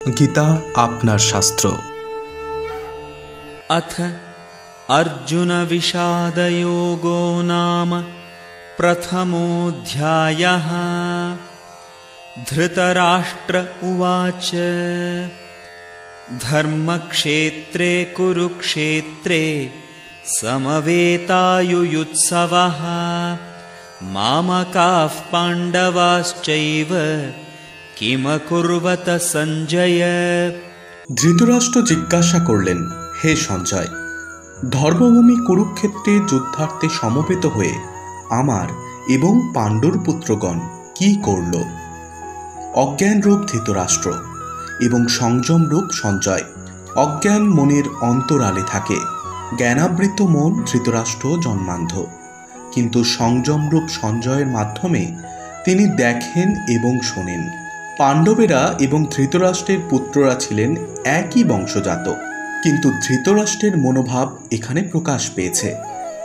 গীতা আপনার শাস্ত্র। अथ अर्जुन विषाद योगो नाम प्रथमोऽध्यायः। धृतराष्ट्र उवाच धर्मक्षेत्रे कुरुक्षेत्रे समवेतायुयुत्सवः मामकाः पाण्डवाश्चैव किमकुर्वत সঞ্জয়। ধৃতরাষ্ট্র জিজ্ঞাসা করলেন, হে সঞ্জয়, ধর্মভূমি কুরুক্ষেত্রে যুদ্ধার্থে সমবেত হয়ে আমার এবং পাণ্ডুর পুত্রগণ কি করল? অজ্ঞানরূপ ধৃতরাষ্ট্র এবং সংযমরূপ সঞ্জয়। অজ্ঞান মনের অন্তরালে থাকে, জ্ঞানাবৃত মন ধৃতরাষ্ট্র জন্মান্ধ, কিন্তু সংযমরূপ সঞ্জয়ের মাধ্যমে তিনি দেখেন এবং শোনেন। পাণ্ডবেরা এবং ধৃতরাষ্ট্রের পুত্ররা ছিলেন একই বংশজাত, কিন্তু ধৃতরাষ্ট্রের মনোভাব এখানে প্রকাশ পেয়েছে।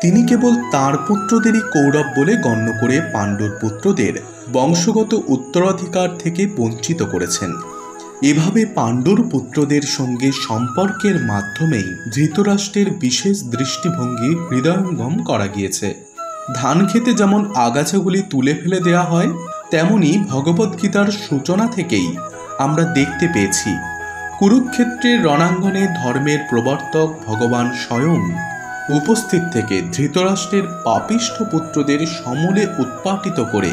তিনি কেবল তাঁর পুত্রদেরই কৌরব বলে গণ্য করে পাণ্ডুর পুত্রদের বংশগত উত্তরাধিকার থেকে বঞ্চিত করেছেন। এভাবে পাণ্ডুর পুত্রদের সঙ্গে সম্পর্কের মাধ্যমেই ধৃতরাষ্ট্রের বিশেষ দৃষ্টিভঙ্গি হৃদয়ঙ্গম করা গিয়েছে। ধান খেতে যেমন আগাছাগুলি তুলে ফেলে দেওয়া হয়, তেমনি ভগবদ্গীতার সূচনা থেকেই আমরা দেখতে পেয়েছি কুরুক্ষেত্রের রণাঙ্গনে ধর্মের প্রবর্তক ভগবান স্বয়ং উপস্থিত থেকে ধৃতরাষ্ট্রের পাপিষ্ঠ পুত্রদের সমূলে উৎপাটিত করে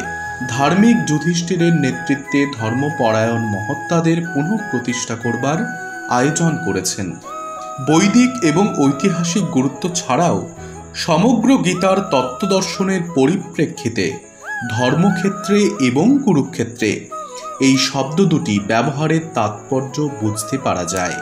ধার্মিক যুধিষ্ঠিরের নেতৃত্বে ধর্মপরায়ণ মহাত্মাদের পুনঃপ্রতিষ্ঠা করবার আয়োজন করেছেন। বৈদিক এবং ঐতিহাসিক গুরুত্ব ছাড়াও সমগ্র গীতার তত্ত্বদর্শনের পরিপ্রেক্ষিতে ধর্মক্ষেত্রে এবং কুরুক্ষেত্রে এই শব্দ দুটি ব্যবহারের তাৎপর্য বুঝতে পারা যায়।